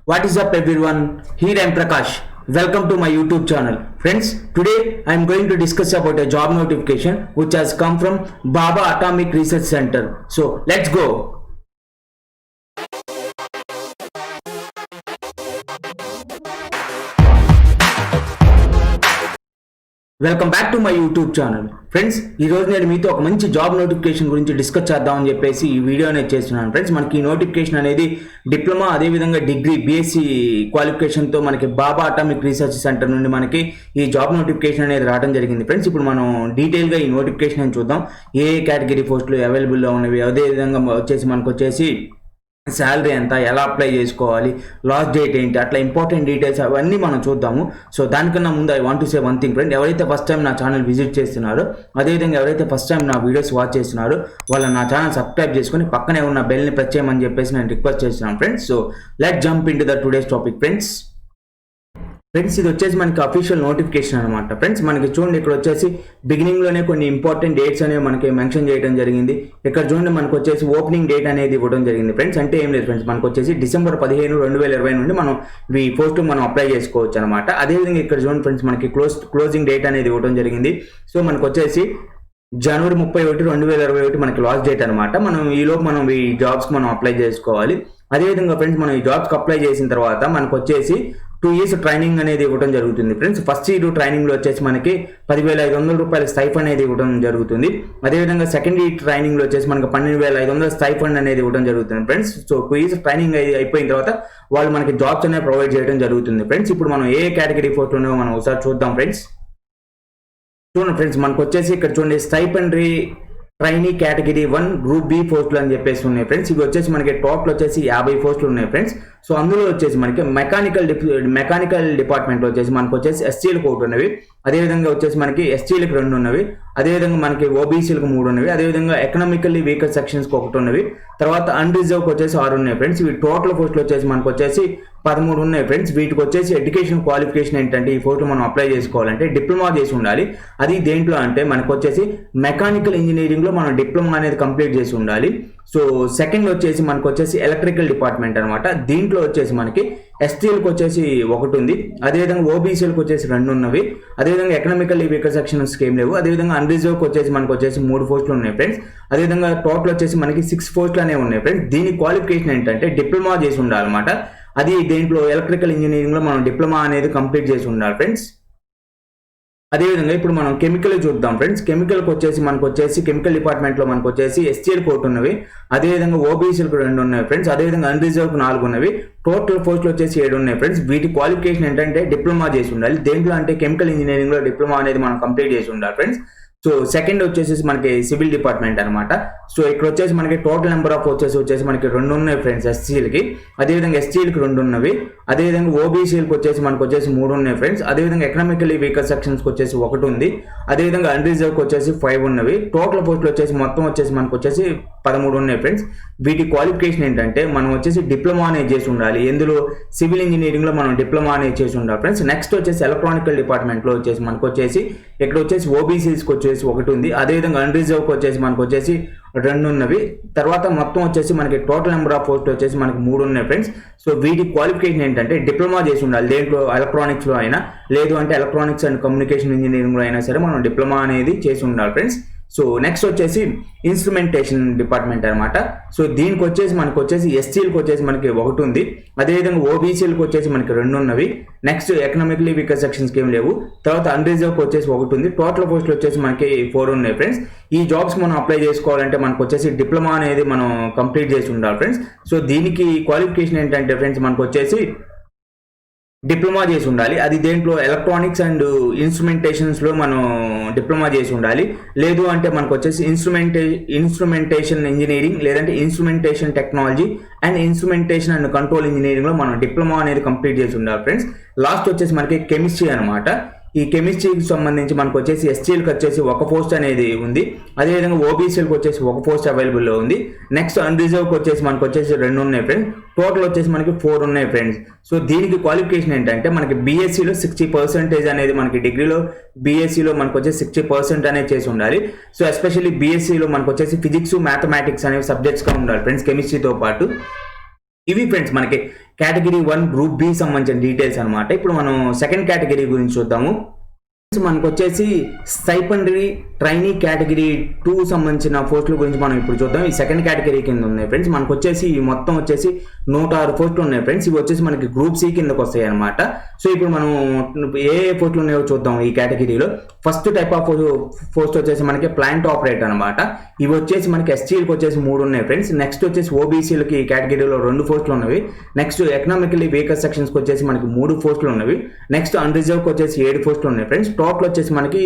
What is up everyone? Here I am Prakash. Welcome to my YouTube channel. Friends, today I am going to discuss about a job notification which has come from Baba Atomic Research Center. So let's go. Welcome back to my YouTube channel. Friends, ఈరోజు నేను మీతో ఒక మంచి job notification గురించి discuss చేద్దామని చెప్పేసి ఈ video అనేది చేస్తున్నాను. ఫ్రెండ్స్, మనకి ఈ నోటిఫికేషన్ అనేది డిప్లొమా అదేవిధంగా డిగ్రీ బీఎస్సీ క్వాలిఫికేషన్తో మనకి బాబా అటామిక్ రీసెర్చ్ సెంటర్ నుండి మనకి ఈ జాబ్ నోటిఫికేషన్ అనేది రావడం జరిగింది. ఫ్రెండ్స్, ఇప్పుడు మనం డీటెయిల్గా ఈ నోటిఫికేషన్ అని చూద్దాం. ఏ కేటగిరీ పోస్టులు అవైలబుల్లో ఉన్నవి, అదేవిధంగా మనకు శాలరీ ఎంత, ఎలా అప్లై చేసుకోవాలి, లాస్ట్ డేట్ ఏంటి, అట్లా ఇంపార్టెంట్ డీటెయిల్స్ అవన్నీ మనం చూద్దాము. సో దానికన్నా ముందు I want to say one thing friend, ఎవరైతే ఫస్ట్ టైం నా ఛానల్ విజిట్ చేస్తున్నారో, అదేవిధంగా ఎవరైతే ఫస్ట్ టైం నా వీడియోస్ వాచ్ చేస్తున్నారో వాళ్ళు నా ఛానల్ సబ్స్క్రైబ్ చేసుకొని పక్కనే ఉన్న బెల్ని ప్రెస్ చేయమని చెప్పేసి నేను రిక్వెస్ట్ చేస్తున్నాను friends. So let jump in to the today's topic friends. ఇది వచ్చేసి మనకి అఫీషియల్ నోటిఫికేషన్ అనమాట. ఫ్రెండ్స్, మనకి చూడండి, ఇక్కడ వచ్చేసి బిగినింగ్లోనే కొన్ని ఇంపార్టెంట్ డేట్స్ అనేవి మనకి మెన్షన్ చేయడం జరిగింది. ఇక్కడ చూడండి, మనకు వచ్చేసి ఓపెనింగ్ డేట్ అనేది ఇవ్వడం జరిగింది. ఫ్రెండ్స్, అంటే ఏం లేదు ఫ్రెండ్స్, మనకు వచ్చేసి December 15, 2020 నుండి మనం ఈ పోస్ట్ మనం అప్లై చేసుకోవచ్చు అనమాట. అదేవిధంగా ఇక్కడ చూడండి ఫ్రెండ్స్, మనకి క్లోజింగ్ డేట్ అనేది ఇవ్వడం జరిగింది. సో మనకు వచ్చేసి January 31, 2021 మనకి లాస్ట్ డేట్ అనమాట. మనం ఈలోపు మనం ఈ జాబ్స్కి మనం అప్లై చేసుకోవాలి. అదేవిధంగా ఫ్రెండ్స్, మనం ఈ జాబ్స్కి అప్లై చేసిన తర్వాత మనకు వచ్చేసి 2 years ట్రైనింగ్ అనేది ఇవ్వడం జరుగుతుంది. ఫ్రెండ్స్, ఫస్ట్ ఇయర్ ట్రైనింగ్లో వచ్చేసి మనకి 10,500 రూపాయల స్టైఫండ్ అనేది ఇవ్వడం జరుగుతుంది. అదేవిధంగా సెకండ్ ఇయర్ ట్రైనింగ్లో వచ్చేసి మనకి 12,500 స్టైఫండ్ అనేది ఇవ్వడం జరుగుతుంది ఫ్రెండ్స్. సో 2 years ట్రైనింగ్ అయిపోయిన తర్వాత వాళ్ళు మనకి జాబ్స్ అనేవి ప్రొవైడ్ చేయడం జరుగుతుంది. ఫ్రెండ్స్, ఇప్పుడు మనం ఏ కేటగిరీ పోస్ట్ ఉన్నాయో మనం ఒకసారి చూద్దాం ఫ్రెండ్స్. చూడండి ఫ్రెండ్స్, మనకు వచ్చేసి ఇక్కడ చూడండి, stipendiary trainee category 1 group B పోస్టులు అని చెప్పేసి ఉన్నాయి ఫ్రెండ్స్. ఇవి వచ్చేసి మనకి టోటల్ వచ్చేసి 50 పోస్టులు ఉన్నాయి ఫ్రెండ్స్. సో అందులో వచ్చేసి మనకి మెకానికల్ డిపార్ట్మెంట్లో వచ్చేసి మనకు వచ్చేసి ఎస్సీలకు 1 ఉన్నవి, అదేవిధంగా వచ్చేసి మనకి ఎస్టీలకు 2 ఉన్నవి, అదేవిధంగా మనకి ఓబీసీలకు 3 ఉన్నవి, అదేవిధంగా ఎకనామికల్లీ వీకర్ సెక్షన్స్కి 1 ఉన్నవి, తర్వాత అన్రిజర్వ్కి వచ్చేసి 6 ఉన్నాయి ఫ్రెండ్స్. ఇవి టోటల్ పోస్టులు వచ్చేసి మనకు వచ్చేసి 13 ఉన్నాయి ఫ్రెండ్స్. వీటికి వచ్చేసి ఎడ్యుకేషన్ క్వాలిఫికేషన్ ఏంటంటే, ఈ పోస్టులు మనం అప్లై చేసుకోవాలంటే డిప్లొమా చేసి ఉండాలి. అది దేంట్లో అంటే మనకు వచ్చేసి మెకానికల్ ఇంజనీరింగ్లో మనం డిప్లొమా అనేది కంప్లీట్ చేసి ఉండాలి. సో సెకండ్ వచ్చేసి మనకు వచ్చేసి ఎలక్ట్రికల్ డిపార్ట్మెంట్ అనమాట. దీంట్లో వచ్చేసి మనకి ఎస్టీలకు వచ్చేసి 1 ఉంది, అదేవిధంగా ఓబీసీలకు వచ్చేసి 2 ఉన్నవి, అదేవిధంగా ఎకనామికల్ వీకర్ సెక్షన్స్ ఏం లేవు, అదేవిధంగా అన్రిజర్వ్కి వచ్చేసి మనకు వచ్చేసి 3 పోస్టులు ఉన్నాయి ఫ్రెండ్స్. అదేవిధంగా టోటల్ వచ్చేసి మనకి 6 పోస్టులు అనేవి ఉన్నాయి ఫ్రెండ్స్. దీని క్వాలిఫికేషన్ ఏంటంటే డిప్లొమా చేసి ఉండాలన్నమాట. అది దేంట్లో ఎలక్ట్రికల్ ఇంజనీరింగ్లో మనం డిప్లొమా అనేది కంప్లీట్ చేసి ఉండాలి ఫ్రెండ్స్. అదేవిధంగా ఇప్పుడు మనం కెమికల్ చూద్దాం ఫ్రెండ్స్. కెమికల్కి వచ్చేసి మనకు వచ్చేసి కెమికల్ డిపార్ట్మెంట్లో మనకు వచ్చేసి ఎస్టీలకు 1 ఉన్నవి, అదేవిధంగా ఓబీసీలకు 2 ఉన్నాయి ఫ్రెండ్స్, అదేవిధంగా అన్రిజర్వ్కి 4 ఉన్నవి, టోటల్ పోస్టులు వచ్చేసి 7 ఉన్నాయి ఫ్రెండ్స్. వీటి క్వాలిఫికేషన్ ఏంటంటే డిప్లొమా చేసి ఉండాలి. దేంట్లో అంటే కెమికల్ ఇంజనీరింగ్లో డిప్లొమా అనేది మనం కంప్లీట్ చేసి ఉండాలి ఫ్రెండ్స్. సో సెకండ్ వచ్చేసి మనకి సివిల్ డిపార్ట్మెంట్ అనమాట. సో ఇక్కడ వచ్చేసి మనకి టోటల్ నెంబర్ ఆఫ్ వచ్చేసి మనకి 2 ఉన్నాయి ఫ్రెండ్స్ ఎస్సీలకి, అదేవిధంగా ఎస్టీలకు 2 ఉన్నవి, అదేవిధంగా ఓబీసీలకు వచ్చేసి మనకు వచ్చేసి 3 ఉన్నాయి ఫ్రెండ్స్, అదేవిధంగా ఎకనామికల్లీ వీకర్ సెక్షన్స్కి వచ్చేసి 1 ఉంది, అదేవిధంగా అన్రిజర్వ్కి వచ్చేసి 5 ఉన్నవి. టోటల్ పోస్టులు వచ్చేసి మొత్తం వచ్చేసి మనకు వచ్చేసి 13 ఉన్నాయి ఫ్రెండ్స్. వీటి క్వాలిఫికేషన్ ఏంటంటే మనం వచ్చేసి డిప్లొమా అనేది చేసి ఉండాలి. ఎందులో సివిల్ ఇంజనీరింగ్లో మనం డిప్లొమా అనేది చేసి ఉండాలి ఫ్రెండ్స్. నెక్స్ట్ వచ్చేసి ఎలక్ట్రానికల్ డిపార్ట్మెంట్లో వచ్చేసి మనకు వచ్చేసి ఇక్కడ వచ్చేసి ఓబీసీస్కి వచ్చేసి 1 ఉంది, అదేవిధంగా అన్రిజర్వ్కి వచ్చేసి మనకు వచ్చేసి 2 ఉన్నవి, తర్వాత మొత్తం వచ్చేసి మనకి టోటల్ నెంబర్ ఆఫ్ పోస్ట్ వచ్చేసి మనకి 3 ఉన్నాయి ఫ్రెండ్స్. సో వీటి క్వాలిఫికేషన్ ఏంటంటే డిప్లొమా చేసి ఉండాలి. దేంట్లో ఎలక్ట్రానిక్స్లో అయినా, లేదు అంటే ఎలక్ట్రానిక్స్ అండ్ కమ్యూనికేషన్ ఇంజనీరింగ్లో అయినా సరే మనం డిప్లొమా అనేది చేసి ఉండాలి ఫ్రెండ్స్. సో నెక్స్ట్ వచ్చేసి ఇన్స్ట్రుమెంటేషన్ డిపార్ట్మెంట్ అనమాట. సో దీనికి వచ్చేసి మనకు వచ్చేసి ఎస్సీలకు వచ్చేసి మనకి 1 ఉంది, అదేవిధంగా ఓబీసీలకు వచ్చేసి మనకి 2 ఉన్నవి, నెక్స్ట్ ఎకనామికల్లీ వీకర్ సెక్షన్స్కి ఏం లేవు, తర్వాత అన్రిజర్వ్కి వచ్చేసి 1 ఉంది, టోటల్ పోస్టులు వచ్చేసి మనకి 4 ఉన్నాయి ఫ్రెండ్స్. ఈ జాబ్స్ మనం అప్లై చేసుకోవాలంటే మనకు వచ్చేసి డిప్లొమా అనేది మనం కంప్లీట్ చేసి ఉండాలి ఫ్రెండ్స్. సో దీనికి క్వాలిఫికేషన్ ఏంటంటే ఫ్రెండ్స్ మనకు వచ్చేసి డిప్లొమా చేసి ఉండాలి. అది దేంట్లో ఎలక్ట్రానిక్స్ అండ్ ఇన్స్ట్రుమెంటేషన్స్లో మనం డిప్లొమా చేసి ఉండాలి. లేదు అంటే మనకు వచ్చేసి ఇన్స్ట్రుమెంటేషన్ ఇంజనీరింగ్, లేదంటే instrumentation technology and instrumentation and control ఇంజనీరింగ్లో మనం డిప్లొమా అనేది కంప్లీట్ చేసి ఉండాలి ఫ్రెండ్స్. లాస్ట్ వచ్చేసి మనకి కెమిస్ట్రీ అనమాట. ఈ కెమిస్ట్రీకి సంబంధించి మనకు వచ్చేసి ఎస్టీలకు వచ్చేసి 1 పోస్ట్ అనేది ఉంది, అదేవిధంగా ఓబీసీలకు వచ్చేసి 1 పోస్ట్ అవైలబుల్లో ఉంది, నెక్స్ట్ అన్రిజర్వ్కి వచ్చేసి మనకు వచ్చేసి 2 ఉన్నాయి ఫ్రెండ్స్, టోటల్ వచ్చేసి మనకి 4 ఉన్నాయి ఫ్రెండ్స్. సో దీనికి క్వాలిఫికేషన్ ఏంటంటే మనకి బీఎస్సీలో 60% అనేది మనకి డిగ్రీలో బీఎస్సీలో మనకు వచ్చేసి 60% అనేది చేసి ఉండాలి. సో ఎస్పెషల్లీ బీఎస్సీలో మనకు వచ్చేసి ఫిజిక్స్ మ్యాథమెటిక్స్ అనేవి సబ్జెక్ట్స్గా ఉండాలి ఫ్రెండ్స్ కెమిస్ట్రీతో పాటు. ఇవి ఫ్రెండ్స్ మనకి కేటగిరీ 1 గ్రూప్ బి సంబంధించిన డీటెయిల్స్ అనమాట. ఇప్పుడు మనం సెకండ్ కేటగిరీ గురించి చూద్దాము. మనకు వచ్చేసి స్టైపెండరీ ట్రైనీ కేటగిరీ 2 సంబంధించిన పోస్టుల గురించి మనం ఇప్పుడు చూద్దాం. ఈ సెకండ్ కేటగిరీ కింద ఉన్నాయి ఫ్రెండ్స్. మనకు వచ్చేసి మొత్తం వచ్చేసి 106 పోస్టులు ఉన్నాయి ఫ్రెండ్స్. ఇవి వచ్చేసి మనకి గ్రూప్ సి కిందకి వస్తాయి అనమాట. సో ఇప్పుడు మనం ఏ పోస్టులు ఉన్నాయో చూద్దాం ఈ కేటగిరీలో. ఫస్ట్ టైప్ ఆఫ్ పోస్ట్ వచ్చేసి మనకి ప్లాంట్ ఆపరేటర్ అనమాట. ఇవి వచ్చేసి మనకి ఎస్టీలకు వచ్చేసి 3 ఉన్నాయి ఫ్రెండ్స్. నెక్స్ట్ వచ్చేసి ఓబీసీలకి ఈ కేటగిరీలో 2 పోస్టులు ఉన్నవి. నెక్స్ట్ ఎకనామికల్లీ వీకర్ సెక్షన్స్కి వచ్చేసి మనకి 3 పోస్టులు ఉన్నవి. నెక్స్ట్ అన్రిజర్వ్కి వచ్చేసి 7 పోస్టులు ఉన్నాయి ఫ్రెండ్స్. టోటల్ వచ్చేసి మనకి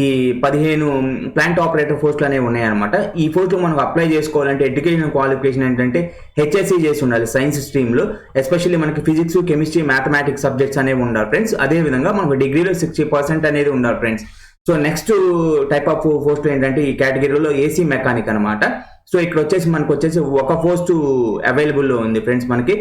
ఈ 15 ప్లాంట్ ఆపరేటర్ పోస్టులు అనేవి ఉన్నాయన్నమాట. ఈ పోస్టులు మనం అప్లై చేసుకోవాలంటే ఎడ్యుకేషన్ క్వాలిఫికేషన్ ఏంటంటే హెచ్ఎస్సి చేసి ఉండాలి సైన్స్ స్ట్రీమ్లో. ఎస్పెషల్లీ మనకి ఫిజిక్స్, కెమిస్ట్రీ, మ్యాథమెటిక్స్ సబ్జెక్ట్స్ అనేవి ఉండాలి ఫ్రెండ్స్. అదేవిధంగా మనకు డిగ్రీలో 60% అనేది ఉండాలి friends. So next type of post ఏంటంటే ఈ కేటగిరీలో ఏసీ మెకానిక్ అనమాట. సో ఇక్కడ వచ్చేసి మనకు వచ్చేసి ఒక పోస్టు అవైలబుల్లో ఉంది ఫ్రెండ్స్ మనకి.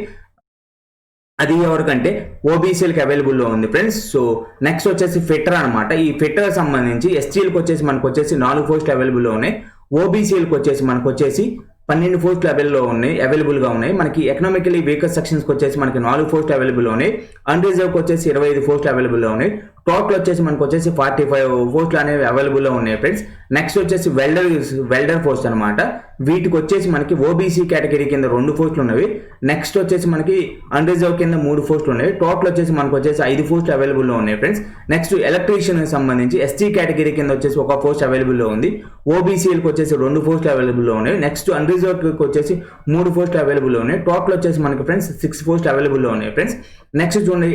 అది ఎవరికంటే ఓబీసీలకు అవైలబుల్లో ఉంది ఫ్రెండ్స్. సో నెక్స్ట్ వచ్చేసి ఫిట్టర్ అనమాట. ఈ ఫిట్టర్ సంబంధించి ఎస్టీలకు వచ్చేసి మనకు వచ్చేసి 4 పోస్టులు అవైలబుల్లో ఉన్నాయి. ఓబీసీలకు వచ్చేసి మనకు వచ్చేసి 12 పోస్టులు అవైలబుల్గా ఉన్నాయి. మనకి ఎకనామికలీ వీకర్ సెక్షన్స్కి వచ్చేసి మనకి 4 పోస్టులు అవైలబుల్ ఉన్నాయి. అన్రిజర్వ్కి వచ్చేసి 25 పోస్టులు అవైలబుల్లో ఉన్నాయి. టోటల్ వచ్చేసి మనకు వచ్చేసి 45 పోస్టులు అనేవి అవైలబుల్లో ఉన్నాయి ఫ్రెండ్స్. నెక్స్ట్ వచ్చేసి వెల్డర్ పోస్ట్ అనమాట. వీటికి వచ్చేసి మనకి ఓబీసీ కేటగిరీ కింద 2 పోస్టులు ఉన్నవి. నెక్స్ట్ వచ్చేసి మనకి అన్రిజర్వ్ కింద 3 పోస్టులు ఉన్నాయి. టోటల్ వచ్చేసి మనకు వచ్చేసి 5 పోస్టులు అవైలబుల్లో ఉన్నాయి ఫ్రెండ్స్. నెక్స్ట్ ఎలక్ట్రీషియన్ సంబంధించి ఎస్టీ కేటగిరీ కింద వచ్చేసి 1 పోస్ట్ అవైలబుల్లో ఉంది. ఓబీసీలకు వచ్చేసి 2 పోస్టులు అవైలబుల్లో ఉన్నాయి. నెక్స్ట్ అన్రిజర్వ్కి వచ్చేసి 3 పోస్టులు అవైలబుల్లో ఉన్నాయి. టోటల్ వచ్చేసి మనకి ఫ్రెండ్స్ 6 పోస్టులు అవైలబుల్లో ఉన్నాయి ఫ్రెండ్స్. నెక్స్ట్ చూడండి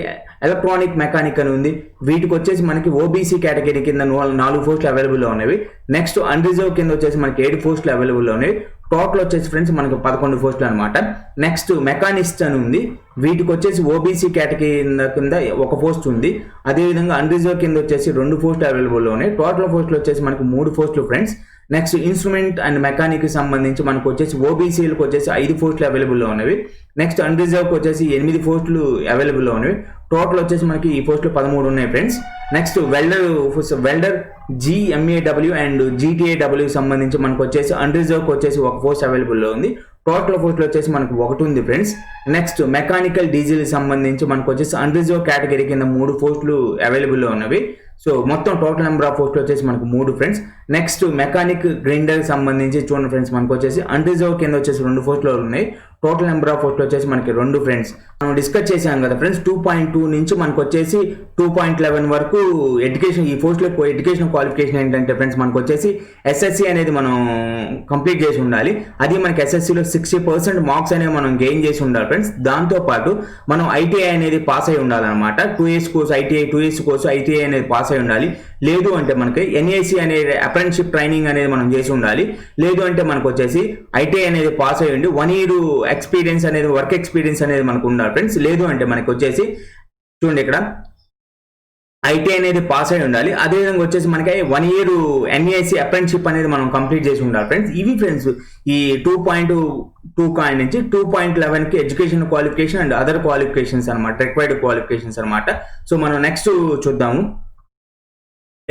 ఎలక్ట్రానిక్ మెకానిక్ అని ఉంది. వీటికి వచ్చేసి మనకి ఓబీసీ కేటగిరీ కింద 4 పోస్టులు అవైలబుల్లో ఉన్నవి. నెక్స్ట్ అన్రిజర్వ్ కింద వచ్చేసి మనకి 7 పోస్టులు అవైలబుల్లో ఉన్నాయి. టోటల్ వచ్చేసి ఫ్రెండ్స్ మనకి 11 పోస్టులు అనమాట. నెక్స్ట్ మెకానిస్ట్ అని ఉంది. వీటికి వచ్చేసి ఓబీసీ కేటగిరీ కింద 1 పోస్ట్ ఉంది. అదేవిధంగా అన్రిజర్వ్ కింద వచ్చేసి 2 పోస్టులు అవైలబుల్లో ఉన్నాయి. టోటల్ పోస్టులు వచ్చేసి మనకి 3 పోస్టులు friends. Next instrument and mechanic సంబంధించి మనకు వచ్చేసి ఓబీసీలకు వచ్చేసి 5 పోస్టులు అవైలబుల్లో ఉన్నవి. నెక్స్ట్ అన్రిజర్వ్కి వచ్చేసి 8 పోస్టులు అవైలబుల్లో ఉన్నవి. టోటల్ వచ్చేసి మనకి ఈ పోస్టులు 13 ఉన్నాయి ఫ్రెండ్స్. నెక్స్ట్ వెల్డర్ జిఎంఏడబ్ల్యూ అండ్ జీటీఏడబ్ల్యూ సంబంధించి మనకు వచ్చేసి అన్రిజర్వ్కి వచ్చేసి 1 పోస్ట్ అవైలబుల్లో ఉంది. టోటల్ పోస్టులు వచ్చేసి మనకు 1 ఉంది ఫ్రెండ్స్. నెక్స్ట్ మెకానికల్ డీజిల్ సంబంధించి మనకు వచ్చేసి అన్రిజర్వ్ కేటగిరీ కింద 3 పోస్టులు అవైలబుల్లో ఉన్నవి. సో మొత్తం టోటల్ నెంబర్ ఆఫ్ పోస్టులు వచ్చేసి మనకు 3 ఫ్రెండ్స్. నెక్స్ట్ మెకానిక్ గ్రైండర్ సంబంధించి చూడండి ఫ్రెండ్స్ మనకు వచ్చేసి అన్రిజర్వ్ కింద వచ్చేసి 2 పోస్టులు ఉన్నాయి. టోటల్ నెంబర్ ఆఫ్ పోస్టులు వచ్చేసి మనకి 2 ఫ్రెండ్స్. మనం డిస్కస్ చేసాం కదా ఫ్రెండ్స్ 2.2 నుంచి మనకు వచ్చేసి 2.11 వరకు ఎడ్యుకేషన్ ఈ పోస్టులకు ఎడ్యుకేషన్ క్వాలిఫికేషన్ ఏంటంటే ఫ్రెండ్స్ మనకు వచ్చేసి ఎస్ఎస్సి అనేది మనం కంప్లీట్ చేసి ఉండాలి. అది మనకి ఎస్ఎస్సిలో 60% మార్క్స్ అనేవి మనం గెయిన్ చేసి ఉండాలి ఫ్రెండ్స్. దాంతోపాటు మనం ఐటీఐ అనేది పాస్ అయి ఉండాలన్నమాట. 2 years course ITI 2 years course ITI అనేది పాస్ అయి ఉండాలి. లేదు అంటే మనకి ఎన్ఏసి అనే అప్రెంటిస్షిప్ ట్రైనింగ్ అనేది మనం చేసి ఉండాలి. లేదు అంటే మనకు వచ్చేసి ఐటీఐ అనేది పాస్ అయ్యి ఉండి 1 year ఎక్స్పీరియన్స్ అనేది వర్క్ ఎక్స్పీరియన్స్ అనేది మనకు ఉండాలి ఫ్రెండ్స్. లేదు అంటే మనకి వచ్చేసి చూడండి ఇక్కడ ఐటీఐ అనేది పాస్ అయి ఉండాలి. అదేవిధంగా వచ్చేసి మనకి 1 year ఎన్ఏసి అప్రెంటిస్షిప్ అనేది మనం కంప్లీట్ చేసి ఉండాలి ఫ్రెండ్స్. ఇవి ఫ్రెండ్స్ ఈ 2.2 కాయిన్ నుంచి 2.11కి education qualification and other qualifications అనమాట, రిక్వైర్డ్ క్వాలిఫికేషన్స్ అనమాట. సో మనం నెక్స్ట్ చూద్దాము.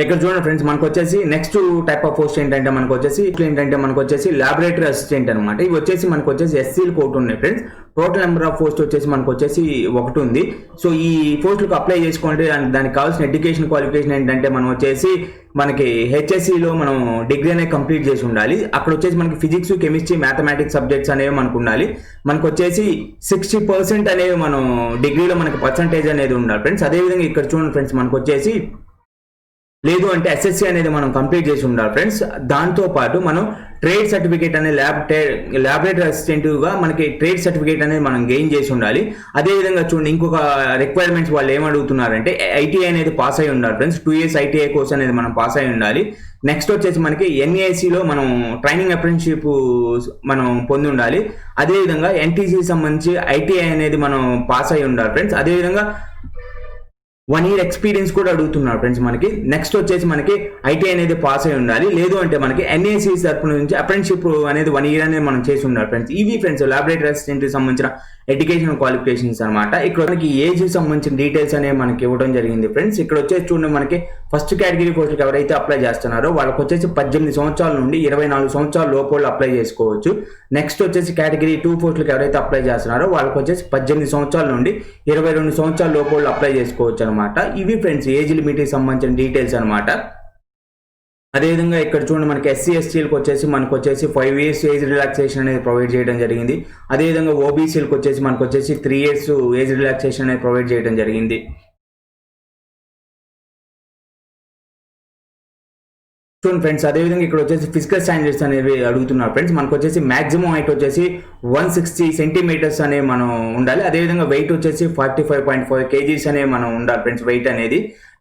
ఇక్కడ చూడండి ఫ్రెండ్స్ మనకు వచ్చేసి నెక్స్ట్ టైప్ ఆఫ్ పోస్ట్ ఏంటంటే మనకు వచ్చేసి ల్యాబొరేటరీ అసిస్టెంట్ అనమాట. ఇవి వచ్చేసి మనకు వచ్చేసి ఎస్సీలకు 1 ఉన్నాయి friends. Total number of post వచ్చేసి మనకు వచ్చేసి 1 ఉంది. సో ఈ పోస్టులకు అప్లై చేసుకోండి. దానికి కావాల్సిన ఎడ్యుకేషన్ క్వాలిఫికేషన్ ఏంటంటే మనం వచ్చేసి మనకి హెచ్ఎస్సిలో మనం డిగ్రీ అనేది కంప్లీట్ చేసి ఉండాలి. అక్కడ వచ్చేసి మనకి ఫిజిక్స్, కెమిస్ట్రీ, మ్యాథమెటిక్స్ సబ్జెక్ట్స్ అనేవి మనకు ఉండాలి. మనకు వచ్చేసి 60% అనేవి మనం డిగ్రీలో మనకి పర్సంటేజ్ అనేది ఉండాలి ఫ్రెండ్స్. అదేవిధంగా ఇక్కడ చూడండి ఫ్రెండ్స్ మనకు వచ్చేసి లేదు అంటే ఎస్ఎస్సి అనేది మనం కంప్లీట్ చేసి ఉండాలి ఫ్రెండ్స్. దాంతోపాటు మనం ట్రేడ్ సర్టిఫికేట్ అనే ల్యాబొరేటరీ అసిస్టెంట్గా మనకి ట్రేడ్ సర్టిఫికేట్ అనేది మనం గెయిన్ చేసి ఉండాలి. అదేవిధంగా చూడండి ఇంకొక రిక్వైర్మెంట్స్ వాళ్ళు ఏమడుగుతున్నారంటే ఐటీఐ అనేది పాస్ అయి ఉండాలి ఫ్రెండ్స్. 2 years ఐటీఐ కోర్స్ అనేది మనం పాస్ అయి ఉండాలి. నెక్స్ట్ వచ్చేసి మనకి ఎన్ఏసిలో మనం ట్రైనింగ్ అప్రెంటిస్షిప్ మనం పొంది ఉండాలి. అదేవిధంగా ఎన్టీసీ సంబంధించి ఐటీఐ అనేది మనం పాస్ అయి ఉండాలి ఫ్రెండ్స్. అదేవిధంగా 1 year ఎక్స్పీరియన్స్ కూడా అడుగుతున్నారు ఫ్రెండ్స్ మనకి. నెక్స్ట్ వచ్చేసి మనకి ఐటీ అనేది పాస్ అయి ఉండాలి. లేదు అంటే మనకి ఎన్ఏసి తరపు నుంచి అప్రెంటిస్షిప్ అనేది 1 year అనేది మనం చేసి ఉండాలి ఫ్రెండ్స్. ఇవి ఫ్రెండ్స్ ల్యాబొరేటరీ అసిస్టెంట్ సంబంధించిన ఎడ్యుకేషన్ క్వాలిఫికేషన్స్ అనమాట. ఇక్కడ మనకి ఏజ్ సంబంధించిన డీటెయిల్స్ అనేవి మనకి ఇవ్వడం జరిగింది ఫ్రెండ్స్. ఇక్కడ వచ్చేసి చూడండి మనకి ఫస్ట్ కేటగిరీ పోస్టులకు ఎవరైతే అప్లై చేస్తున్నారో వాళ్ళకి వచ్చేసి 18 సంవత్సరాల నుండి 24 సంవత్సరాల లోపల అప్లై చేసుకోవచ్చు. నెక్స్ట్ వచ్చేసి కేటగిరీ 2 పోస్టులకు ఎవరైతే అప్లై చేస్తున్నారో వాళ్ళకి వచ్చేసి 18 సంవత్సరాల నుండి 22 సంవత్సరాల లోపు వాళ్ళు అప్లై చేసుకోవచ్చు అనమాట. ఇవి ఫ్రెండ్స్ ఏజ్ లిమిట్కి సంబంధించిన డీటెయిల్స్ అనమాట. అదేవిధంగా ఇక్కడ చూడండి మనకి ఎస్సీ ఎస్టీలకు వచ్చేసి మనకు వచ్చేసి 5 years ఏజ్ రిలాక్సేషన్ అనేది ప్రొవైడ్ చేయడం జరిగింది. అదేవిధంగా ఓబీసీలకు వచ్చేసి మనకు వచ్చేసి 3 years ఏజ్ రిలాక్సేషన్ అనేది ప్రొవైడ్ చేయడం జరిగింది. చూడండి ఫ్రెండ్స్, అదేవిధంగా ఇక్కడ వచ్చేసి ఫిజికల్ స్టాండర్డ్స్ అనేవి అడుగుతున్నారు ఫ్రెండ్స్. మనకు వచ్చేసి మాక్సిమం హైట్ వచ్చేసి 160 సెంటీమీటర్స్ అనేవి మనం ఉండాలి. అదేవిధంగా వెయిట్ వచ్చేసి 45.5 kgs అనేవి మనం ఉండాలి ఫ్రెండ్స్, వెయిట్ అనేది.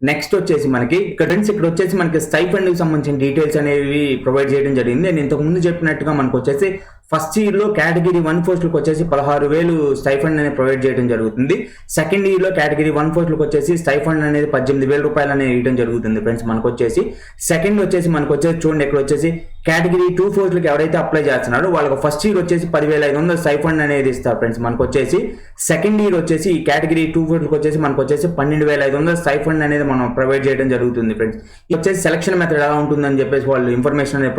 నెక్స్ట్ వచ్చేసి మనకి ఇక్కడ వచ్చేసి మనకి స్టైఫండ్కి సంబంధించిన డీటెయిల్స్ అనేవి ప్రొవైడ్ చేయడం జరిగింది. నేను ఇంతకు ముందు చెప్పినట్టుగా మనకు వచ్చేసి ఫస్ట్ ఇయర్లో కేటగిరీ 1 పోస్టులకు వచ్చేసి 16,000 స్టైఫండ్ అనేది ప్రొవైడ్ చేయడం జరుగుతుంది. సెకండ్ ఇయర్లో కేటగిరీ 1 పోస్టులకు వచ్చేసి స్టైఫండ్ అనేది 18,000 రూపాయలు అనేది ఇవ్వడం జరుగుతుంది ఫ్రెండ్స్. మనకు వచ్చేసి సెకండ్ వచ్చేసి మనకు వచ్చేసి చూడండి ఇక్కడ వచ్చేసి కేటగిరీ 2 పోస్టులకు ఎవరైతే అప్లై చేస్తున్నారో వాళ్ళకి ఫస్ట్ ఇయర్ వచ్చేసి 10,500 స్టైఫండ్ అనేది ఇస్తారు ఫ్రెండ్స్. మనకు వచ్చేసి సెకండ్ ఇయర్ వచ్చేసి ఈ కేటగిరీ 2 పోస్టులకు వచ్చేసి మనకు వచ్చేసి 12,500 స్టైఫండ్ అనేది మనం ప్రొవైడ్ చేయడం జరుగుతుంది ఫ్రెండ్స్. ఇది వచ్చేసి సెలక్షన్ మెథడ్ ఎలా ఉంటుందని చెప్పేసి వాళ్ళు ఇన్ఫర్మేషన్ అనేది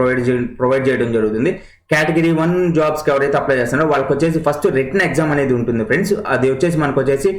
ప్రొవైడ్ చేయడం జరుగుతుంది. కేటగిరీ 1 జాబ్స్కి ఎవరైతే అప్లై చేస్తున్నారో వాళ్ళకి వచ్చేసి ఫస్ట్ రిటన్ ఎగ్జామ్ అనేది ఉంటుంది ఫ్రెండ్స్. అది వచ్చేసి మనకు వచ్చేసి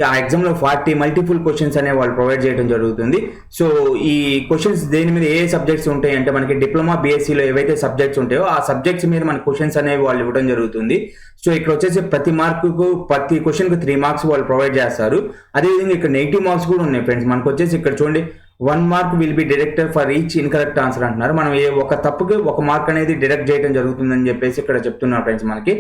ఆ ఎగ్జామ్లో 40 మల్టిపుల్ క్వశ్చన్స్ అనేవి వాళ్ళు ప్రొవైడ్ చేయడం జరుగుతుంది. సో ఈ క్వశ్చన్స్ దేని మీద ఏ సబ్జెక్ట్స్ ఉంటాయి అంటే మనకి డిప్లొమా బీఎస్సీలో ఏవైతే సబ్జెక్ట్స్ ఉంటాయో ఆ సబ్జెక్ట్స్ మీద మనకి క్వశ్చన్స్ అనేవి వాళ్ళు ఇవ్వడం జరుగుతుంది. సో ఇక్కడ వచ్చేసి ప్రతి క్వశ్చన్కి 3 మార్క్స్ వాళ్ళు ప్రొవైడ్ చేస్తారు. అదేవిధంగా ఇక్కడ నెగిటివ్ మార్క్స్ కూడా ఉన్నాయి ఫ్రెండ్స్. మనకు వచ్చేసి ఇక్కడ చూడండి 1 mark will be deducted for each incorrect answer అంటున్నారు. మనం ఒక తప్పుకి 1 మార్క్ అనేది డిడక్ట్ చేయడం జరుగుతుందని చెప్పేసి ఇక్కడ చెప్తున్నారు ఫ్రెండ్స్. మనకి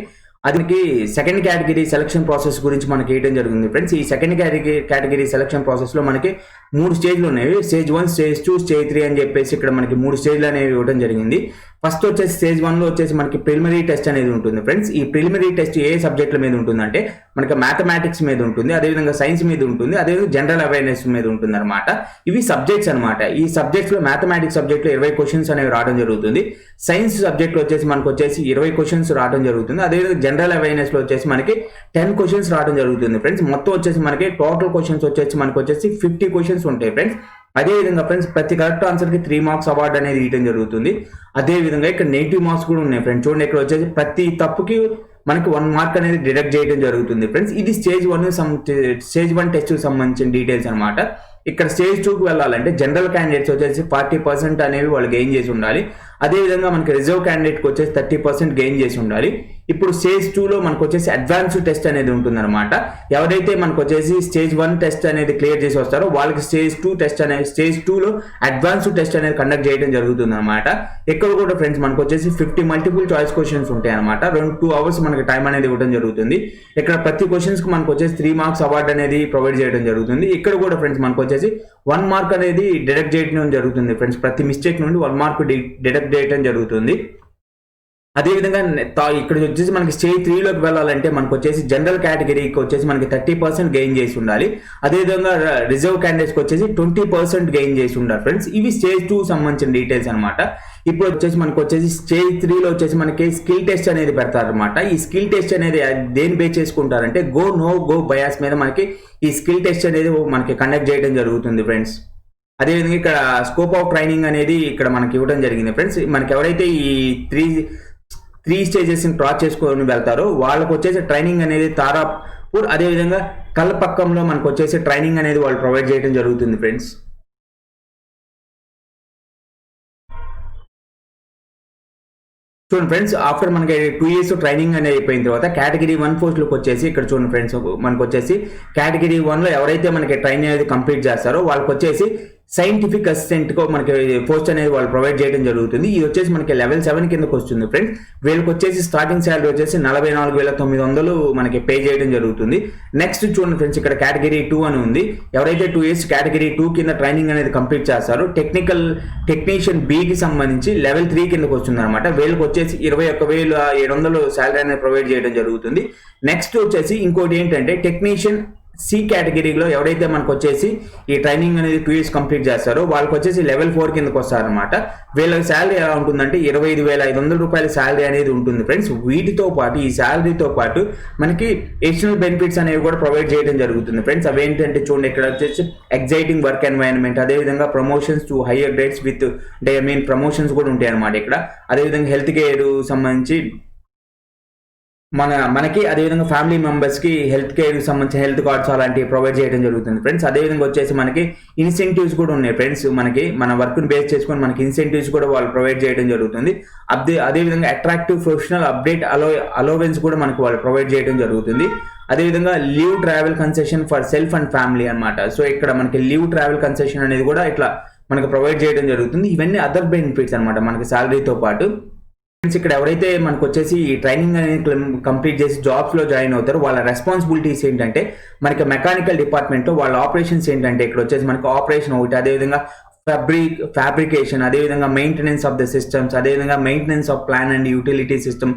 అదికి సెకండ్ కేటగిరీ సెలక్షన్ ప్రాసెస్ గురించి మనకి వేయడం జరిగింది ఫ్రెండ్స్. ఈ సెకండ్ కేటగిరీ సెలక్షన్ ప్రాసెస్లో మనకి 3 స్టేజ్లు ఉన్నాయి. స్టేజ్ 1, స్టేజ్ 2, స్టేజ్ 3 అని చెప్పేసి ఇక్కడ మనకి 3 స్టేజ్లు అనేవి ఇవ్వడం జరిగింది. ఫస్ట్ వచ్చేసి స్టేజ్ 1లో వచ్చేసి మనకి ప్రిలిమినరీ టెస్ట్ అనేది ఉంటుంది ఫ్రెండ్స్. ఈ ప్రిలిమినరీ టెస్ట్ ఏ సబ్జెక్టుల మీద ఉంటుందంటే మనకి మ్యాథమెటిక్స్ మీద ఉంటుంది, అదేవిధంగా సైన్స్ మీద ఉంటుంది, అదేవిధంగా జనరల్ అవేర్నెస్ మీద ఉంటుంది అనమాట. ఇవి సబ్జెక్ట్స్ అనమాట. ఈ సబ్జెక్ట్స్లో మ్యాథమెటిక్స్ సబ్జెక్ట్లో 20 క్వశ్చన్స్ అనేవి రావడం జరుగుతుంది. సైన్స్ సబ్జెక్ట్లో వచ్చేసి మనకు వచ్చేసి 20 క్వశ్చన్స్ రావడం జరుగుతుంది. అదేవిధంగా జనరల్ అవేర్నెస్లో వచ్చేసి మనకి 10 క్వశ్చన్స్ రావడం జరుగుతుంది ఫ్రెండ్స్. మొత్తం వచ్చేసి మనకి టోటల్ క్వశ్చన్స్ వచ్చేసి మనకు వచ్చేసి 50 క్వశ్చన్స్ ఉంటాయి ఫ్రెండ్స్. అదేవిధంగా ఫ్రెండ్స్ ప్రతి కరెక్ట్ ఆన్సర్కి 3 మార్క్స్ అవార్డు అనేది ఇవ్వడం జరుగుతుంది. అదేవిధంగా ఇక్కడ నెగిటివ్ మార్క్స్ కూడా ఉన్నాయి ఫ్రెండ్స్. చూడండి ఇక్కడ వచ్చేసి ప్రతి తప్పుకి మనకి 1 మార్క్ అనేది డిడక్ట్ చేయడం జరుగుతుంది ఫ్రెండ్స్. ఇది స్టేజ్ 1 టెస్ట్కి సంబంధించిన డీటెయిల్స్ అనమాట. ఇక్కడ స్టేజ్ 2కి వెళ్ళాలంటే జనరల్ క్యాండిడేట్స్ వచ్చేసి 40% అనేవి వాళ్ళు గెయిన్ చేసి ఉండాలి. అదేవిధంగా మనకి రిజర్వ్ క్యాండిడేట్కి వచ్చేసి 30% గెయిన్ చేసి ఉండాలి. ఇప్పుడు స్టేజ్ 2లో మనకు వచ్చేసి అడ్వాన్స్డ్ టెస్ట్ అనేది ఉంటుంది అనమాట. ఎవరైతే మనకు వచ్చేసి స్టేజ్ 1 టెస్ట్ అనేది క్లియర్ చేసి వస్తారో వాళ్ళకి స్టేజ్ 2 టెస్ట్ అనేది స్టేజ్ 2లో అడ్వాన్స్డ్ టెస్ట్ అనేది కండక్ట్ చేయడం జరుగుతుంది అనమాట. ఇక్కడ కూడా ఫ్రెండ్స్ మనకు వచ్చేసి 50 మల్టిపుల్ చాయిస్ క్వశ్చన్స్ ఉంటాయి అనమాట. 2 hours మనకి టైం అనేది ఇవ్వడం జరుగుతుంది. ఇక్కడ ప్రతి క్వశ్చన్స్కి మనకు వచ్చేసి 3 మార్క్స్ అవార్డు అనేది ప్రొవైడ్ చేయడం జరుగుతుంది. ఇక్కడ కూడా ఫ్రెండ్స్ మనకు వచ్చేసి 1 మార్క్ అనేది డిడక్ట్ చేయడం జరుగుతుంది ఫ్రెండ్స్. ప్రతి మిస్టేక్ నుండి 1 మార్క్ డిడక్ట్ చేయడం జరుగుతుంది. అదేవిధంగా ఇక్కడ వచ్చేసి మనకి స్టేజ్ 3లోకి వెళ్ళాలంటే మనకు వచ్చేసి జనరల్ కేటగిరీకి వచ్చేసి మనకి 30% గెయిన్ చేసి ఉండాలి. అదేవిధంగా రిజర్వ్ క్యాండిడేట్స్కి వచ్చేసి 20% గెయిన్ చేసి ఉండాలి ఫ్రెండ్స్. ఇవి స్టేజ్ 2 సంబంధించిన డీటెయిల్స్ అనమాట. ఇప్పుడు వచ్చేసి మనకు వచ్చేసి స్టేజ్ 3లో వచ్చేసి మనకి స్కిల్ టెస్ట్ అనేది పెడతారు అనమాట. ఈ స్కిల్ టెస్ట్ అనేది దేని బేస్ చేసుకుంటారంటే గో నో గో బయాస్ మీద మనకి ఈ స్కిల్ టెస్ట్ అనేది మనకి కండక్ట్ చేయడం జరుగుతుంది ఫ్రెండ్స్. అదేవిధంగా ఇక్కడ స్కోప్ ఆఫ్ ట్రైనింగ్ అనేది ఇక్కడ మనకి ఇవ్వడం జరిగింది ఫ్రెండ్స్. మనకి ఎవరైతే ఈ త్రీ స్టేజెస్ని క్రాస్ చేసుకొని వెళ్తారో వాళ్ళకు వచ్చేసి ట్రైనింగ్ అనేది తారాపూర్ అదేవిధంగా కల్పక్కంలో మనకు వచ్చేసి ట్రైనింగ్ అనేది వాళ్ళు ప్రొవైడ్ చేయడం జరుగుతుంది ఫ్రెండ్స్. చూడండి ఫ్రెండ్స్, ఆఫ్టర్ మనకి 2 years ట్రైనింగ్ అనేది అయిపోయిన తర్వాత కేటగిరీ 1 పోస్టులకు వచ్చేసి ఇక్కడ చూడండి ఫ్రెండ్స్ మనకు వచ్చేసి కేటగిరీ 1లో ఎవరైతే మనకి ట్రైనింగ్ అనేది కంప్లీట్ చేస్తారో వాళ్ళకి వచ్చేసి సైంటిఫిక్ అసిస్టెంట్గా మనకి పోస్ట్ అనేది వాళ్ళు ప్రొవైడ్ చేయడం జరుగుతుంది. ఇది వచ్చేసి మనకి లెవెల్ 7 కిందకి వస్తుంది ఫ్రెండ్స్. వీళ్ళకి వచ్చేసి స్టార్టింగ్ శాలరీ వచ్చేసి 44,900 మనకి పే చేయడం జరుగుతుంది. నెక్స్ట్ చూడండి ఫ్రెండ్స్ ఇక్కడ కేటగిరీ 2 అని ఉంది. ఎవరైతే 2 years కేటగిరీ 2 కింద ట్రైనింగ్ అనేది కంప్లీట్ చేస్తారో టెక్నీషియన్ బికి సంబంధించి లెవెల్ 3 కిందకి వస్తుంది అనమాట. వీళ్ళకి వచ్చేసి 21,700 శాలరీ అనేది ప్రొవైడ్ చేయడం జరుగుతుంది. నెక్స్ట్ వచ్చేసి ఇంకోటి ఏంటంటే టెక్నీషియన్ సి కేటగిరీలో ఎవరైతే మనకు వచ్చేసి ఈ ట్రైనింగ్ అనేది 2 years కంప్లీట్ చేస్తారో వాళ్ళకి వచ్చేసి లెవెల్ 4 కిందకి వస్తారనమాట. వీళ్ళకి శాలరీ ఎలా ఉంటుందంటే 25,500 రూపాయల శాలరీ అనేది ఉంటుంది ఫ్రెండ్స్. వీటితో పాటు ఈ శాలరీతో పాటు మనకి ఎడిషనల్ బెనిఫిట్స్ అనేవి కూడా ప్రొవైడ్ చేయడం జరుగుతుంది ఫ్రెండ్స్. అవి ఏంటంటే చూడండి ఇక్కడ వచ్చేసి ఎగ్జైటింగ్ వర్క్ ఎన్వైరన్మెంట్, అదేవిధంగా promotions to hire grades with promotions కూడా ఉంటాయి అనమాట ఇక్కడ. అదేవిధంగా హెల్త్ కేర్ సంబంధించి మనకి అదేవిధంగా ఫ్యామిలీ మెంబర్స్కి హెల్త్ కేర్కి సంబంధించిన హెల్త్ కార్డ్స్ అలాంటివి ప్రొవైడ్ చేయడం జరుగుతుంది ఫ్రెండ్స్. అదేవిధంగా వచ్చేసి మనకి ఇన్సెంటివ్స్ కూడా ఉన్నాయి ఫ్రెండ్స్. మనకి మన వర్క్ని బేస్ చేసుకొని మనకి ఇన్సెంటివ్స్ కూడా వాళ్ళు ప్రొవైడ్ చేయడం జరుగుతుంది. అదేవిధంగా అట్రాక్టివ్ ప్రొఫెషనల్ అప్డేట్ అలోవెన్స్ కూడా మనకి వాళ్ళు ప్రొవైడ్ చేయడం జరుగుతుంది. అదేవిధంగా leave travel concession for self and family అనమాట. సో ఇక్కడ మనకి లీవ్ ట్రావెల్ కన్సెషన్ అనేది కూడా ఇట్లా మనకి ప్రొవైడ్ చేయడం జరుగుతుంది. ఇవన్నీ అదర్ బెనిఫిట్స్ అనమాట మనకి శాలరీతో పాటు. ఇక్కడ ఎవరైతే మనకు వచ్చేసి ఈ ట్రైనింగ్ అనేది కంప్లీట్ చేసి జాబ్స్ లో జాయిన్ అవుతారో వాళ్ళ రెస్పాన్సిబిలిటీస్ ఏంటంటే మనకి మెకానికల్ డిపార్ట్మెంట్ లో వాళ్ళ ఆపరేషన్స్ ఏంటంటే ఇక్కడ వచ్చేసి మనకి ఆపరేషన్ ఒకటి, అదేవిధంగా ఫ్యాబ్రికేషన్, అదేవిధంగా మెయింటెనెన్స్ ఆఫ్ ద సిస్టమ్స్, అదేవిధంగా maintenance of plan and utility system,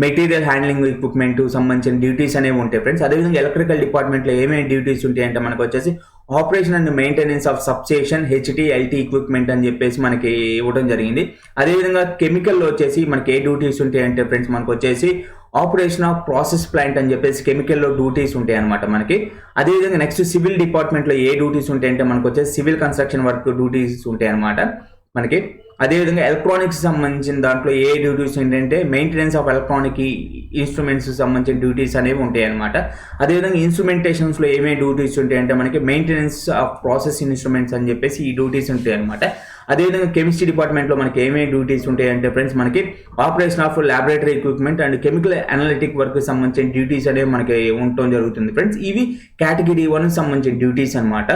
material handling equipment సంబంధించిన డ్యూటీస్ అనేవి ఉంటాయి ఫ్రెండ్స్. అదేవిధంగా ఎలక్ట్రికల్ డిపార్ట్మెంట్లో ఏమేమి డ్యూటీస్ ఉంటాయి అంటే మనకు వచ్చేసి operation and maintenance of substation, HT, LT equipment అని చెప్పేసి మనకి ఇవ్వడం జరిగింది. అదేవిధంగా కెమికల్లో వచ్చేసి మనకి ఏ డ్యూటీస్ ఉంటాయి అంటే ఫ్రెండ్స్ మనకు వచ్చేసి ఆపరేషన్ ఆఫ్ ప్రాసెస్ ప్లాంట్ అని చెప్పేసి కెమికల్లో డ్యూటీస్ ఉంటాయి అనమాట మనకి. అదేవిధంగా నెక్స్ట్ సివిల్ డిపార్ట్మెంట్లో ఏ డ్యూటీస్ ఉంటాయి అంటే మనకు వచ్చేసి సివిల్ కన్స్ట్రక్షన్ వర్క్ డ్యూటీస్ ఉంటాయి అనమాట మనకి. అదేవిధంగా ఎలక్ట్రానిక్స్ సంబంధించిన దాంట్లో ఏ డ్యూటీస్ ఏంటంటే మెయింటెనెన్స్ ఆఫ్ ఎలక్ట్రానిక్ ఇన్స్ట్రుమెంట్స్ సంబంధించిన డ్యూటీస్ అనేవి ఉంటాయి అనమాట. అదేవిధంగా ఇన్స్ట్రుమెంటేషన్స్లో ఏమేమి డ్యూటీస్ ఉంటాయి అంటే మనకి మెయింటెనెన్స్ ఆఫ్ ప్రాసెస్ ఇన్స్ట్రుమెంట్స్ అని చెప్పేసి ఈ డ్యూటీస్ ఉంటాయి అనమాట. అదేవిధంగా కెమిస్ట్రీ డిపార్ట్మెంట్లో మనకి ఏమేమి డ్యూటీస్ ఉంటాయి అంటే ఫ్రెండ్స్ మనకి operation of laboratory equipment and chemical analytic work సంబంధించిన డ్యూటీస్ అనేవి మనకి ఉండటం జరుగుతుంది ఫ్రెండ్స్. ఇవి కేటగిరీ 1 సంబంధించిన డ్యూటీస్ అనమాట.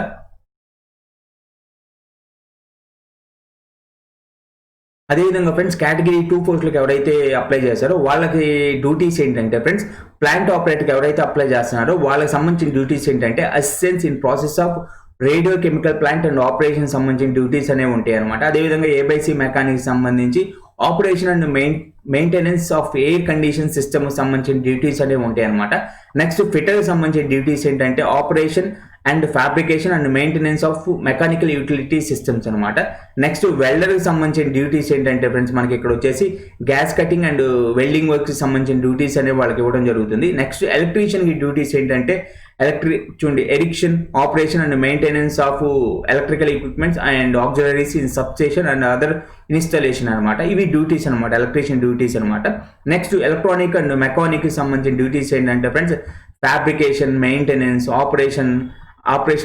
అదేవిధంగా ఫ్రెండ్స్ కేటగిరీ 2 పోస్టులకు ఎవరైతే అప్లై చేశారో వాళ్ళకి డ్యూటీస్ ఏంటంటే ఫ్రెండ్స్ ప్లాంట్ ఆపరేటర్కి ఎవరైతే అప్లై చేస్తున్నారో వాళ్ళకి సంబంధించిన డ్యూటీస్ ఏంటంటే assistance in process of radio chemical plant and operation సంబంధించిన డ్యూటీస్ అనేవి ఉంటాయి అనమాట. అదేవిధంగా ఏబైసీ మెకానిక్ సంబంధించి operation and maintenance of air condition system సంబంధించిన డ్యూటీస్ అనేవి ఉంటాయి అనమాట. నెక్స్ట్ ఫిటర్ సంబంధించిన డ్యూటీస్ ఏంటంటే operation and fabrication and maintenance of mechanical utility systems అనమాట. నెక్స్ట్ వెల్డర్కి సంబంధించిన డ్యూటీస్ ఏంటంటే ఫ్రెండ్స్ మనకి ఇక్కడ వచ్చేసి గ్యాస్ కటింగ్ అండ్ వెల్డింగ్ వర్క్కి సంబంధించిన డ్యూటీస్ అనేవి వాళ్ళకి ఇవ్వడం జరుగుతుంది. నెక్స్ట్ ఎలక్ట్రీషియన్కి డ్యూటీస్ ఏంటంటే erection, operation and maintenance of electrical equipments and auxiliaries in substation and other installation అనమాట. ఇవి డ్యూటీస్ అనమాట, ఎలక్ట్రీషియన్ డ్యూటీస్ అనమాట. నెక్స్ట్ ఎలక్ట్రానిక్ అండ్ మెకానిక్ సంబంధించిన డ్యూటీస్ ఏంటంటే friends fabrication, maintenance, operation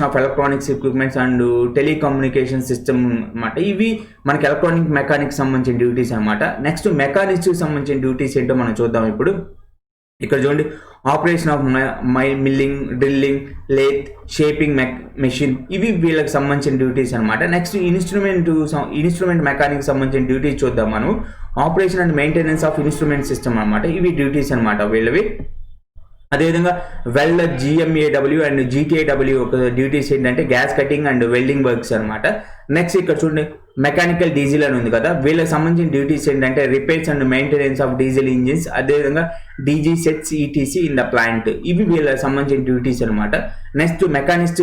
of electronics equipments and telecommunication system అనమాట. ఇవి మనకి electronic mechanic సంబంధించిన డ్యూటీస్ అనమాట. నెక్స్ట్ మెకానిక్స్ సంబంధించిన డ్యూటీస్ ఏంటో మనం చూద్దాం ఇప్పుడు. ఇక్కడ చూడండి operation of milling, drilling, lathe, shaping machine, ఇవి వీళ్ళకి సంబంధించిన డ్యూటీస్ అనమాట. నెక్స్ట్ ఇన్స్ట్రుమెంట్ మెకానిక్ సంబంధించిన డ్యూటీస్ చూద్దాం మనం. Operation and maintenance of instrument system అనమాట. ఇవి డ్యూటీస్ అనమాట వీళ్ళవి. అదేవిధంగా వెల్డర్, GMAW అండ్ GTAW ఒక డ్యూటీస్ ఏంటంటే gas cutting and welding works అనమాట. నెక్స్ట్ ఇక్కడ చూడండి మెకానికల్ డీజిల్ అని ఉంది కదా, వీళ్ళకి సంబంధించిన డ్యూటీస్ ఏంటంటే repairs and maintenance of diesel engines, అదేవిధంగా DG sets ETC in the plant, ఇవి వీళ్ళకి సంబంధించిన డ్యూటీస్ అనమాట. నెక్స్ట్ మెకానిస్ట్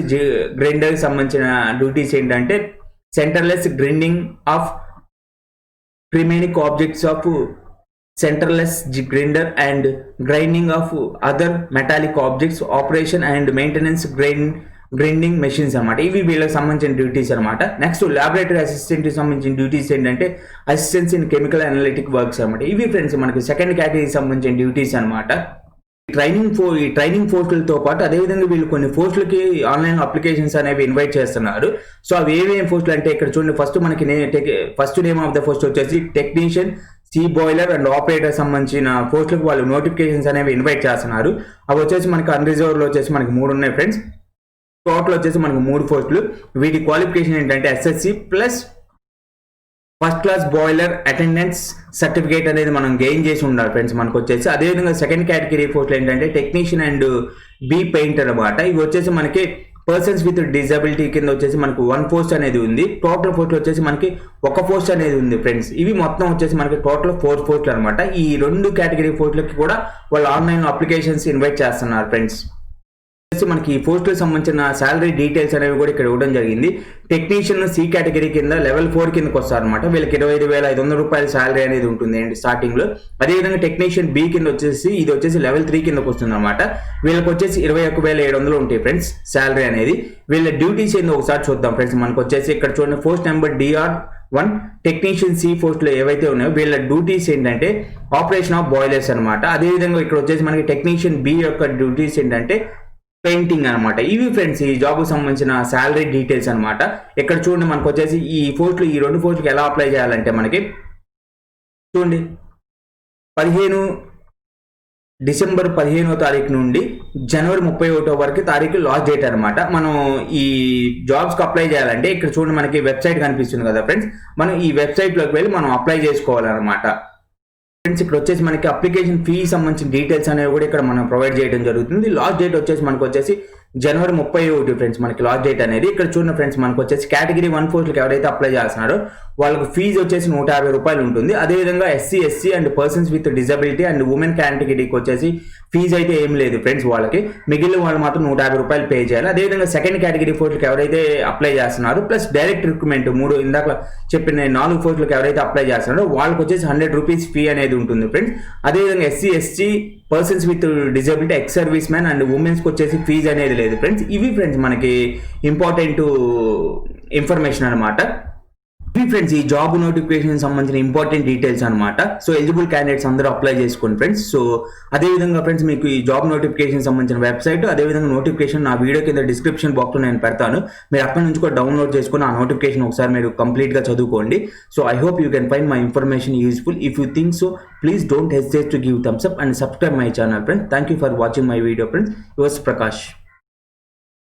గ్రైండర్కి సంబంధించిన డ్యూటీస్ ఏంటంటే centreless grinding of remaining objects of centerless grinder and grinding of other metallic objects, operation and maintenance grinding machines అనమాట. ఇవి వీళ్ళకి సంబంధించిన డ్యూటీస్ అనమాట. నెక్స్ట్ ల్యాబొరేటరీ అసిస్టెంట్ సంబంధించిన డ్యూటీస్ ఏంటంటే assistance in chemical analytic works అనమాట. ఇవి ఫ్రెండ్స్ మనకి సెకండ్ కేటగిరీకి సంబంధించిన డ్యూటీస్ అనమాట. ఈ ట్రైనింగ్ పోస్టులతో పాటు అదేవిధంగా వీళ్ళు కొన్ని పోస్టులకి ఆన్లైన్ అప్లికేషన్స్ అనేవి ఇన్వైట్ చేస్తున్నారు. సో అవి ఏమేమి పోస్టులు అంటే ఇక్కడ చూడండి, first name of the post వచ్చేసి technician, C boiler and operator సంబంధించిన పోస్టులకు వాళ్ళు నోటిఫికేషన్స్ అనేవి ఇన్వైట్ చేస్తున్నారు. అవి వచ్చేసి మనకి అన్రిజర్వ్లో వచ్చేసి మనకి 3 ఉన్నాయి ఫ్రెండ్స్. టోటల్ వచ్చేసి మనకు 3 పోస్టులు. వీటి క్వాలిఫికేషన్ ఏంటంటే SSC plus first class boiler attendance certificate అనేది మనం గెయిన్ చేసి ఉండాలి ఫ్రెండ్స్ మనకు వచ్చేసి. అదేవిధంగా సెకండ్ కేటగిరీ పోస్టులు ఏంటంటే టెక్నీషియన్ అండ్ బీ పెయింటర్ అనమాట. ఇవి వచ్చేసి మనకి పర్సన్స్ విత్ డిజబిలిటీ కింద వచ్చేసి మనకు 1 పోస్ట్ అనేది ఉంది. టోటల్ పోస్టులు వచ్చేసి మనకి 1 పోస్ట్ అనేది ఉంది ఫ్రెండ్స్. ఇవి మొత్తం వచ్చేసి మనకి టోటల్ 4 పోస్టులు అనమాట. ఈ 2 కేటగిరీ పోస్టులకి కూడా వాళ్ళు ఆన్లైన్ అప్లికేషన్స్ ఇన్వైట్ చేస్తున్నారు ఫ్రెండ్స్. మనకి ఈ పోస్టులకు సంబంధించిన శాలరీ డీటెయిల్స్ అనేవి కూడా ఇక్కడ ఇవ్వడం జరిగింది. టెక్నీషియన్ C కేటగిరీ కింద లెవెల్ 4 కిందకి వస్తారనమాట. వీళ్ళకి 25,500 రూపాయల శాలరీ అనేది ఉంటుంది అండి స్టార్టింగ్ లో. అదేవిధంగా టెక్నీషియన్ B కింద వచ్చేసి ఇది వచ్చేసి లెవెల్ 3 కిందకి వస్తుంది అనమాట. వీళ్ళకి వచ్చేసి 21,700 ఉంటాయి ఫ్రెండ్స్ శాలరీ అనేది. వీళ్ళ డ్యూటీస్ ఏందో ఒకసారి చూద్దాం ఫ్రెండ్స్. మనకు వచ్చేసి ఇక్కడ చూడండి post number DR 1 technician C పోస్టులు ఏవైతే ఉన్నాయో వీళ్ళ డ్యూటీస్ ఏంటంటే ఆపరేషన్ ఆఫ్ బాయిలర్స్ అనమాట. అదేవిధంగా ఇక్కడ వచ్చేసి మనకి టెక్నీషియన్ బి యొక్క డ్యూటీస్ ఏంటంటే పెయింటింగ్ అనమాట. ఇవి ఫ్రెండ్స్ ఈ జాబ్కి సంబంధించిన శాలరీ డీటెయిల్స్ అనమాట. ఇక్కడ చూడండి మనకు వచ్చేసి ఈ పోస్టులు, ఈ 2 పోస్టులకు ఎలా అప్లై చేయాలంటే మనకి చూడండి 15 డిసెంబర్ 15వ తారీఖు నుండి జనవరి 31వ వరకు తారీఖు లాస్ట్ డేట్ అనమాట. మనం ఈ జాబ్స్కి అప్లై చేయాలంటే ఇక్కడ చూడండి మనకి వెబ్సైట్ కనిపిస్తుంది కదా ఫ్రెండ్స్, మనం ఈ వెబ్సైట్లోకి వెళ్ళి మనం అప్లై చేసుకోవాలన్నమాట. ఫ్రెండ్స్ ఇక్కడ వచ్చేసి మనకి అప్లికేషన్ ఫీ సంబంధించిన డీటెయిల్స్ అనేవి కూడా ఇక్కడ మనం ప్రొవైడ్ చేయడం జరుగుతుంది. లాస్ట్ డేట్ వచ్చేసి మనకు వచ్చేసి జనవరి 31 ఫ్రెండ్స్ మనకి లాస్ట్ డేట్ అనేది. ఇక్కడ చూడండి ఫ్రెండ్స్ మనకు వచ్చేసి కేటగిరీ 1 పోస్టులకు ఎవరైతే అప్లై చేస్తున్నారో వాళ్ళకి ఫీజు వచ్చేసి 150 రూపాయలు ఉంటుంది. అదేవిధంగా SC and persons with disability and women కేటగిరీకి వచ్చేసి ఫీజు అయితే ఏం లేదు ఫ్రెండ్స్ వాళ్ళకి. మిగిలిన వాళ్ళు మాత్రం 150 రూపాయలు పే చేయాలి. అదేవిధంగా సెకండ్ కేటగిరీ పోస్టులకు ఎవరైతే అప్లై చేస్తున్నారో ప్లస్ డైరెక్ట్ రిక్రూట్మెంట్ 3 ఇందాక చెప్పిన 4 పోస్టులకు ఎవరైతే అప్లై చేస్తున్నారో వాళ్ళకి వచ్చేసి 100 రూపీస్ ఫీ అనేది ఉంటుంది ఫ్రెండ్స్. అదేవిధంగా SC persons with disability ex service man and ఉమెన్స్కి వచ్చేసి ఫీజు అనేది లేదు ఫ్రెండ్స్. ఇవి ఫ్రెండ్స్ మనకి ఇంపార్టెంట్ ఇన్ఫర్మేషన్ అనమాట. ఇవి ఫ్రెండ్స్ ఈ జాబ్ నోటిఫికేషన్ సంబంధించిన ఇంపార్టెంట్ డీటెయిల్స్ అనమాట. సో ఎలిజిబుల్ క్యాండిడేట్స్ అందరూ అప్లై చేసుకోండి ఫ్రెండ్స్. సో అదేవిధంగా ఫ్రెండ్స్ మీకు ఈ జాబ్ నోటిఫికేషన్ సంబంధించిన వెబ్సైట్, అదేవిధంగా నోటిఫికేషన్ నా వీడియో కింద డిస్క్రిప్షన్ బాక్స్లో నేను పెడతాను. మీరు అక్కడ నుంచి కూడా డౌన్లోడ్ చేసుకుని ఆ నోటిఫికేషన్ ఒకసారి మీరు కంప్లీట్గా చదువుకోండి. So I hope you can find my information useful. If you think so please don't hesitate to give thumbs up and subscribe my channel friends. Thank you for watching my video friends. Yours Prakash.